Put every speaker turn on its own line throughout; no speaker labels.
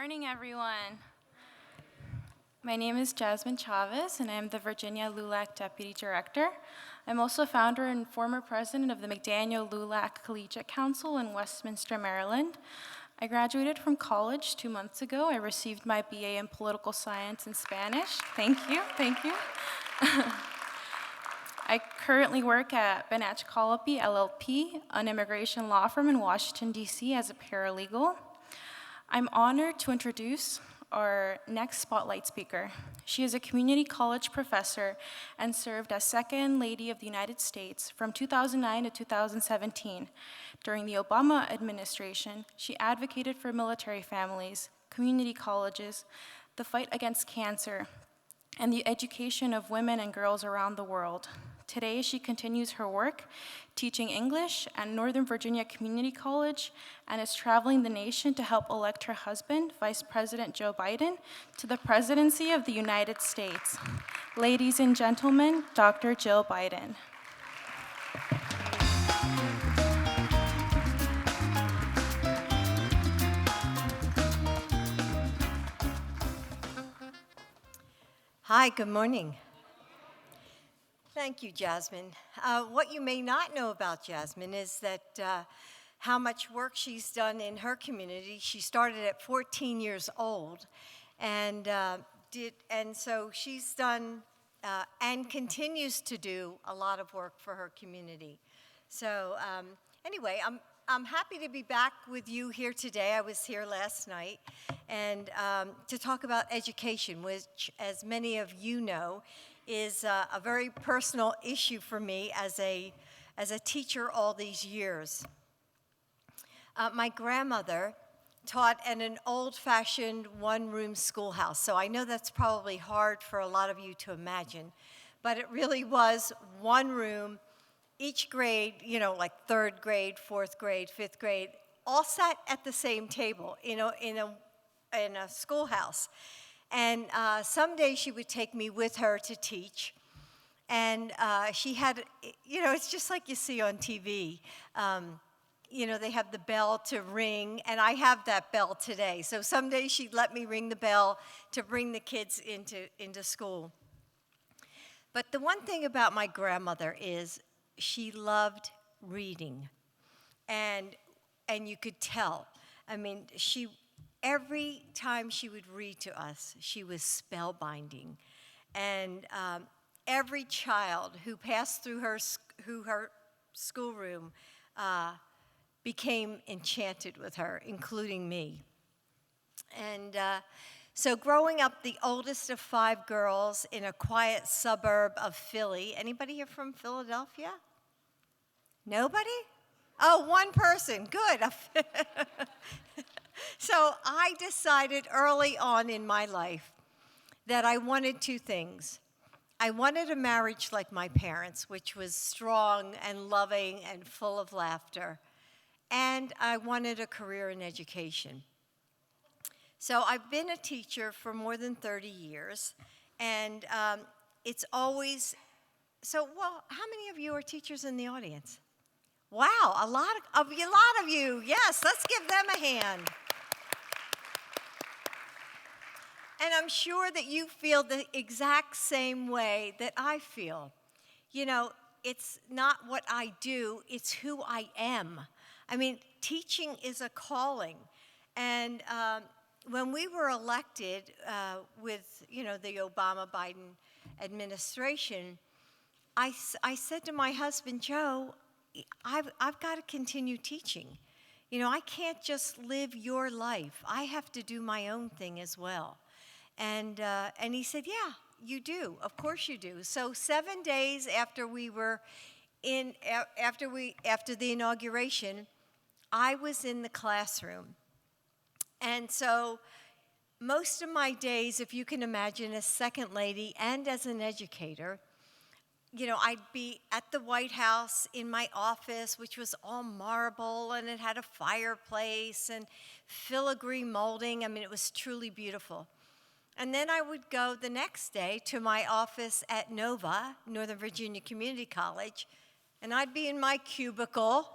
morning, everyone. My name is Jasmine Chavez, and I am the Virginia LULAC Deputy Director. I'm also founder and former president of the McDaniel LULAC Collegiate Council in Westminster, Maryland. I graduated from college 2 months ago. I received my BA in Political Science and Spanish. Thank you, thank you. I currently work at Benach Colopy, LLP, an immigration law firm in Washington, D.C. as a paralegal. I'm honored to introduce our next spotlight speaker. She is a community college professor and served as Second Lady of the United States from 2009 to 2017. During the Obama administration, she advocated for military families, community colleges, the fight against cancer, and the education of women and girls around the world. Today, she continues her work teaching English at Northern Virginia Community College and is traveling the nation to help elect her husband, Vice President Joe Biden, to the presidency of the United States. Ladies and gentlemen, Dr. Jill Biden.
Hi, good morning. Thank you, Jasmine. What you may not know about Jasmine is that how much work she's done in her community. She started at 14 years old, and so she's done and continues to do a lot of work for her community. So anyway, I'm happy to be back with you here today. I was here last night, and to talk about education, which, as many of you know, is a very personal issue for me as a teacher all these years. My grandmother taught in an old-fashioned one-room schoolhouse, so I know that's probably hard for a lot of you to imagine, but it really was one room. Each grade, you know, like third grade, fourth grade, fifth grade, all sat at the same table, in a schoolhouse. And some days she would take me with her to teach. And she had, it's just like you see on TV. They have the bell to ring, and I have that bell today. So some days she'd let me ring the bell to bring the kids into school. But the one thing about my grandmother is she loved reading, and you could tell. I mean, every time she would read to us, she was spellbinding, and every child who passed through her schoolroom became enchanted with her, including me. And so growing up the oldest of 5 girls in a quiet suburb of Philly. Anybody here from Philadelphia? Nobody? Oh, one person, good. So I decided early on in my life that I wanted 2 things. I wanted a marriage like my parents, which was strong and loving and full of laughter. And I wanted a career in education. So I've been a teacher for more than 30 years, and it's always, well, how many of you are teachers in the audience? Wow, a lot of you, yes, let's give them a hand. And I'm sure that you feel the exact same way that I feel. It's not what I do, it's who I am. I mean, teaching is a calling, and when we were elected with, the Obama-Biden administration, I said to my husband, Joe, I've got to continue teaching. I can't just live your life. I have to do my own thing as well. And he said, yeah, you do. Of course you do. So 7 days after after the inauguration, I was in the classroom. And so most of my days, if you can imagine, as second lady and as an educator, I'd be at the White House in my office, which was all marble, and it had a fireplace and filigree molding. I mean, it was truly beautiful. And then I would go the next day to my office at NOVA, Northern Virginia Community College, and I'd be in my cubicle,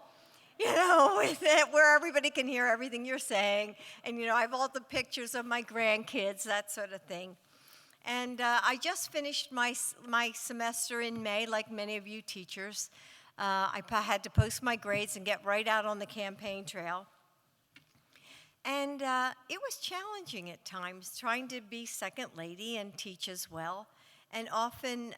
with it, where everybody can hear everything you're saying. And, I have all the pictures of my grandkids, that sort of thing. And I just finished my semester in May, like many of you teachers. I had to post my grades and get right out on the campaign trail. And it was challenging at times, trying to be second lady and teach as well. And often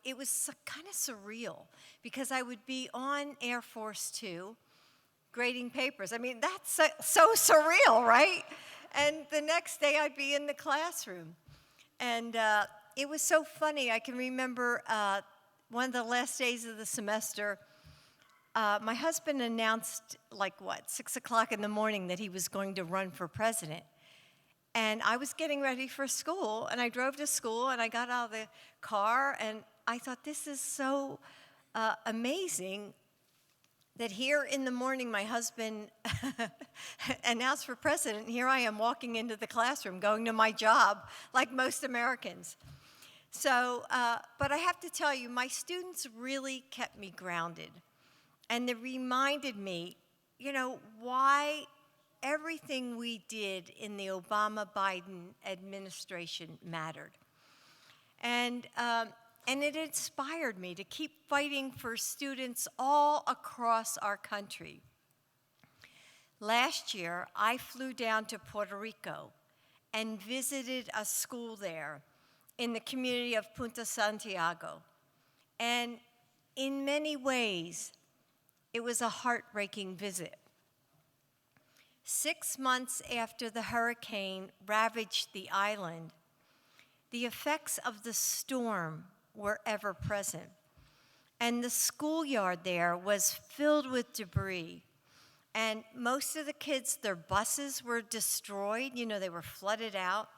it was kind of surreal, because I would be on Air Force Two grading papers. I mean, that's so surreal, right? And the next day I'd be in the classroom. And it was so funny. I can remember one of the last days of the semester, my husband announced, 6 o'clock in the morning that he was going to run for president. And I was getting ready for school, and I drove to school, and I got out of the car, and I thought, this is so amazing that here in the morning my husband announced for president. Here I am walking into the classroom, going to my job, like most Americans. So, but I have to tell you, my students really kept me grounded. And they reminded me, why everything we did in the Obama-Biden administration mattered. And it inspired me to keep fighting for students all across our country. Last year, I flew down to Puerto Rico and visited a school there in the community of Punta Santiago. And in many ways, it was a heartbreaking visit. 6 months after the hurricane ravaged the island, the effects of the storm were ever present. And the schoolyard there was filled with debris. And most of the kids, their buses were destroyed. They were flooded out.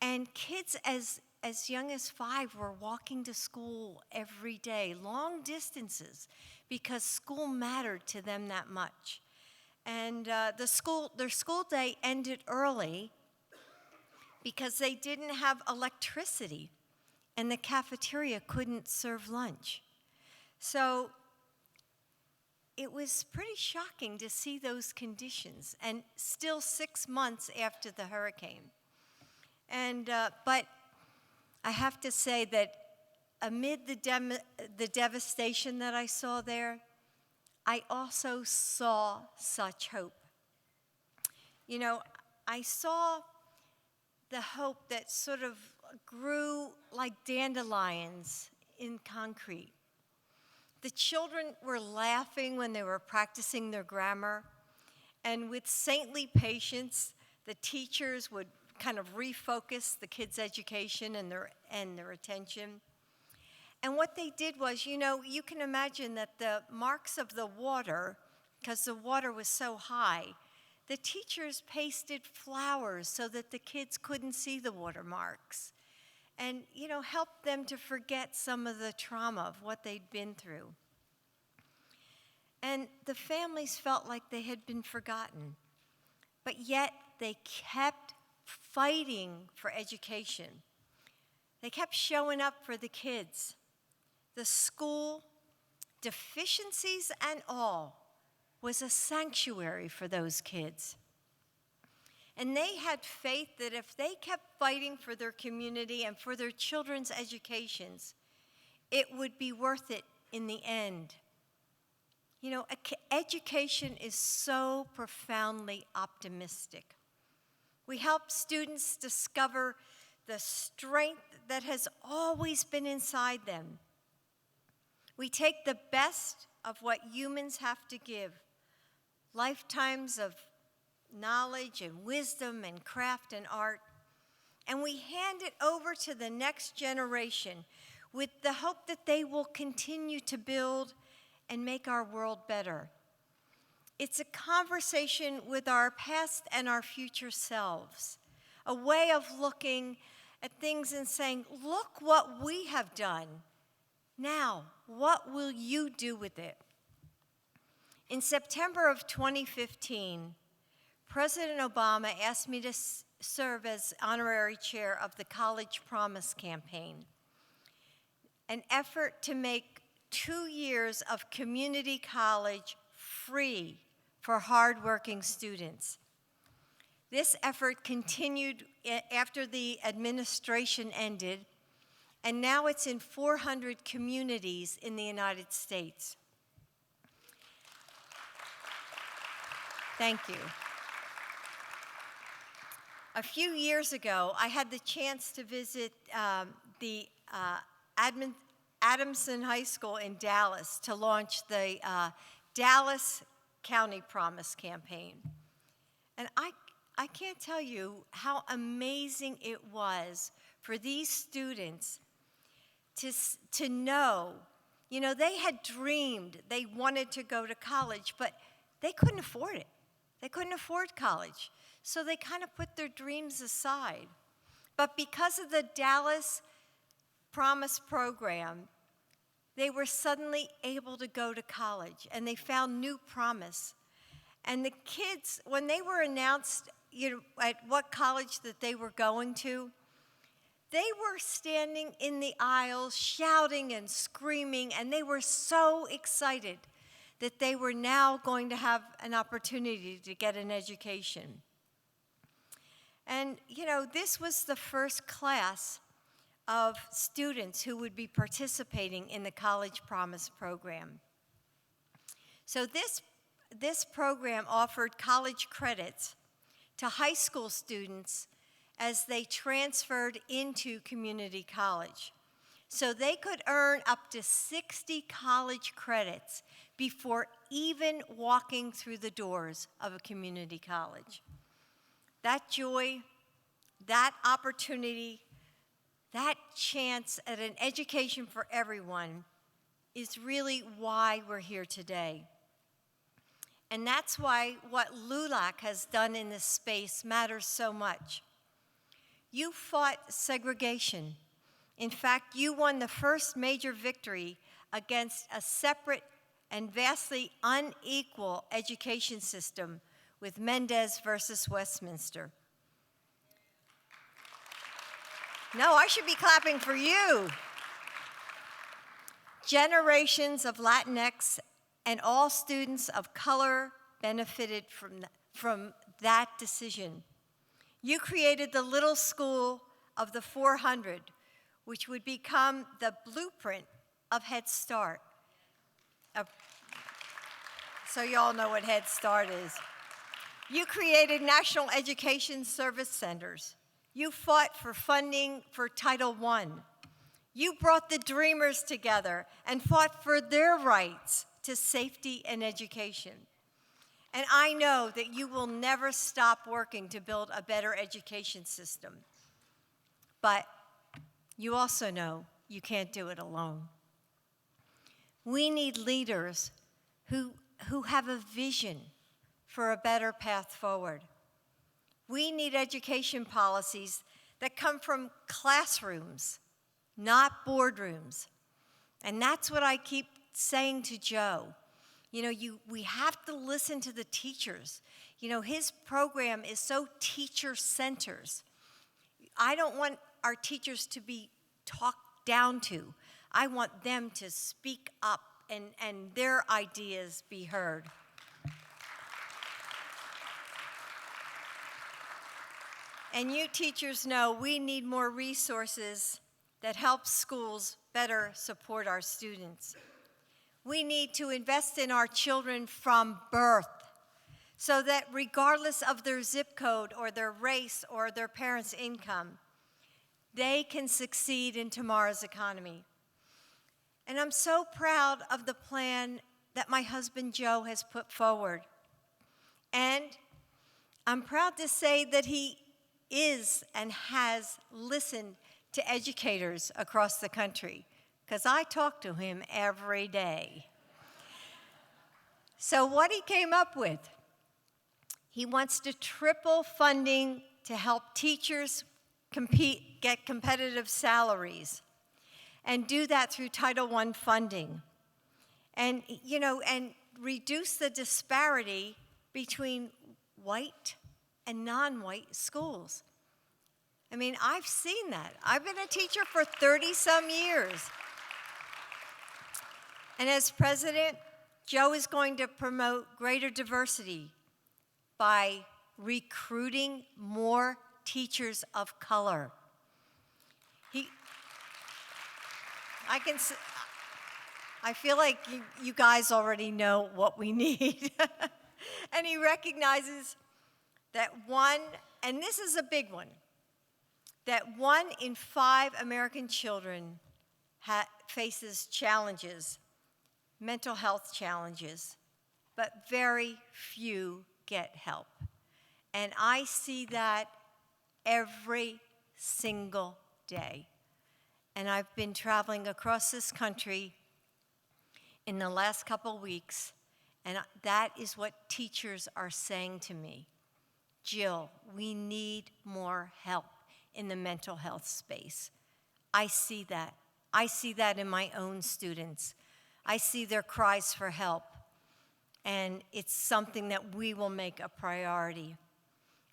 And kids as young as 5 were walking to school every day, long distances, because school mattered to them that much. And their school day ended early because they didn't have electricity, and the cafeteria couldn't serve lunch. So it was pretty shocking to see those conditions, and still 6 months after the hurricane. And but I have to say that amid the devastation that I saw there, I also saw such hope. I saw the hope that sort of grew like dandelions in concrete. The children were laughing when they were practicing their grammar, and with saintly patience, the teachers would kind of refocus the kids' education and their attention. And what they did was, you can imagine that the marks of the water, because the water was so high, the teachers pasted flowers so that the kids couldn't see the watermarks, and, helped them to forget some of the trauma of what they'd been through. And the families felt like they had been forgotten, but yet they kept fighting for education. They kept showing up for the kids. The school, deficiencies and all, was a sanctuary for those kids. And they had faith that if they kept fighting for their community and for their children's educations, it would be worth it in the end. Education is so profoundly optimistic. We help students discover the strength that has always been inside them. We take the best of what humans have to give, lifetimes of knowledge and wisdom and craft and art, and we hand it over to the next generation with the hope that they will continue to build and make our world better. It's a conversation with our past and our future selves, a way of looking at things and saying, look what we have done. Now, what will you do with it? In September of 2015, President Obama asked me to serve as honorary chair of the College Promise campaign, an effort to make 2 years of community college free for hardworking students. This effort continued after the administration ended, and now it's in 400 communities in the United States. Thank you. A few years ago, I had the chance to visit the Adamson High School in Dallas to launch the Dallas County Promise campaign. And I can't tell you how amazing it was for these students to know, they had dreamed they wanted to go to college, but they couldn't afford it. They couldn't afford college. So they kind of put their dreams aside. But because of the Dallas Promise program, they were suddenly able to go to college, and they found new promise. And the kids, when they were announced, at what college that they were going to, they were standing in the aisles, shouting and screaming, and they were so excited that they were now going to have an opportunity to get an education. And, this was the first class of students who would be participating in the College Promise program. So this program offered college credits to high school students as they transferred into community college. So they could earn up to 60 college credits before even walking through the doors of a community college. That joy, that opportunity, that chance at an education for everyone is really why we're here today. And that's why what LULAC has done in this space matters so much. You fought segregation. In fact, you won the first major victory against a separate and vastly unequal education system with Mendez versus Westminster. No, I should be clapping for you. Generations of Latinx and all students of color benefited from that decision. You created the little school of the 400, which would become the blueprint of Head Start. So you all know what Head Start is. You created National Education Service Centers. You fought for funding for Title I. You brought the Dreamers together and fought for their rights to safety and education. And I know that you will never stop working to build a better education system. But you also know you can't do it alone. We need leaders who have a vision for a better path forward. We need education policies that come from classrooms, not boardrooms. And that's what I keep saying to Joe. We have to listen to the teachers. His program is so teacher-centered. I don't want our teachers to be talked down to. I want them to speak up and their ideas be heard. And you teachers know we need more resources that help schools better support our students. We need to invest in our children from birth so that regardless of their zip code or their race or their parents' income, they can succeed in tomorrow's economy. And I'm so proud of the plan that my husband Joe has put forward. And I'm proud to say that he is and has listened to educators across the country, because I talk to him every day. So what he came up with, he wants to triple funding to help teachers get competitive salaries, and do that through Title I funding. And, and reduce the disparity between white and non-white schools. I mean, I've seen that. I've been a teacher for 30-some years. And as president, Joe is going to promote greater diversity by recruiting more teachers of color. I feel like you guys already know what we need. And he recognizes that and this is a big one, that 1 in 5 American children faces challenges, mental health challenges, but very few get help. And I see that every single day. And I've been traveling across this country in the last couple weeks, and that is what teachers are saying to me. Jill, we need more help in the mental health space. I see that. I see that in my own students. I see their cries for help, and it's something that we will make a priority.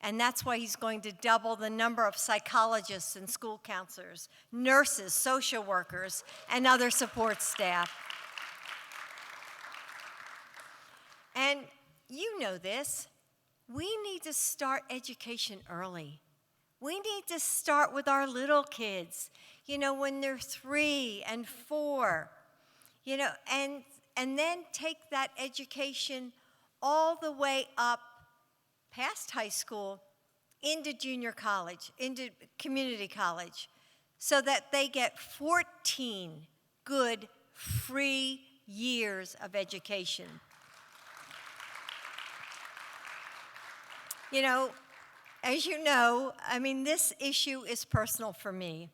And that's why he's going to double the number of psychologists and school counselors, nurses, social workers, and other support staff. And you know this, we need to start education early. We need to start with our little kids, when they're 3 and 4, and then take that education all the way up past high school into junior college, into community college, so that they get 14 good, free years of education. As you know, this issue is personal for me.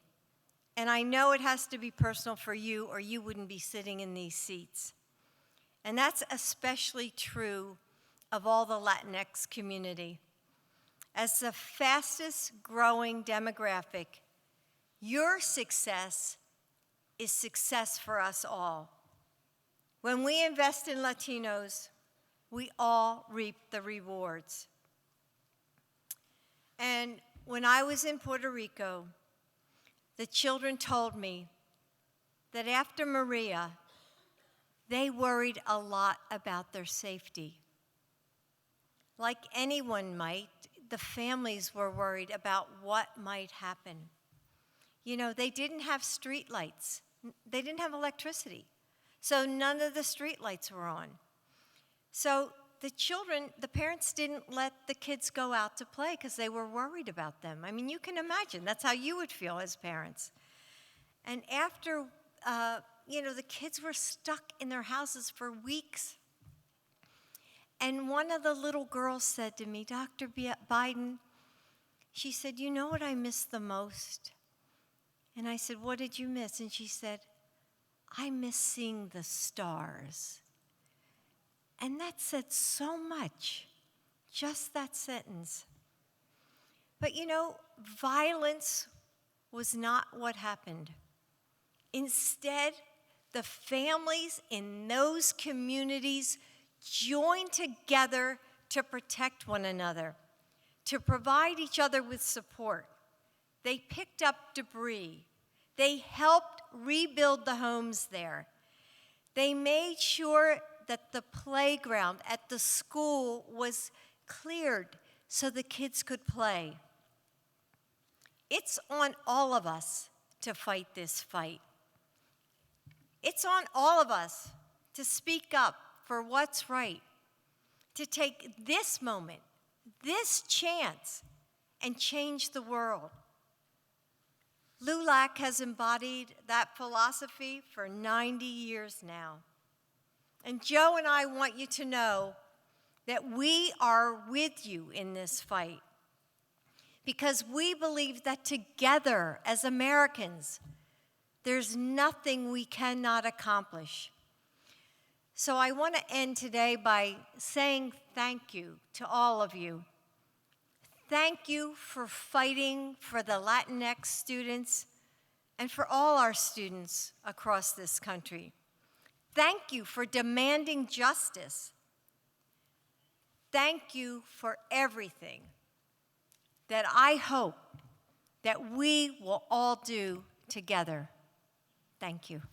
And I know it has to be personal for you, or you wouldn't be sitting in these seats. And that's especially true of all the Latinx community. As the fastest growing demographic, your success is success for us all. When we invest in Latinos, we all reap the rewards. And when I was in Puerto Rico, the children told me that after Maria, they worried a lot about their safety. Like anyone might, the families were worried about what might happen. They didn't have street lights. They didn't have electricity. So none of the street lights were on. So the parents didn't let the kids go out to play because they were worried about them. You can imagine, that's how you would feel as parents. And after, the kids were stuck in their houses for weeks. And one of the little girls said to me, Dr. Biden, she said, you know what I miss the most? And I said, what did you miss? And she said, I miss seeing the stars. And that said so much, just that sentence. But violence was not what happened. Instead, the families in those communities joined together to protect one another, to provide each other with support. They picked up debris. They helped rebuild the homes there. They made sure that the playground at the school was cleared so the kids could play. It's on all of us to fight this fight. It's on all of us to speak up for what's right, to take this moment, this chance, and change the world. LULAC has embodied that philosophy for 90 years now. And Joe and I want you to know that we are with you in this fight, because we believe that together as Americans, there's nothing we cannot accomplish. So I want to end today by saying thank you to all of you. Thank you for fighting for the Latinx students and for all our students across this country. Thank you for demanding justice. Thank you for everything that I hope that we will all do together. Thank you.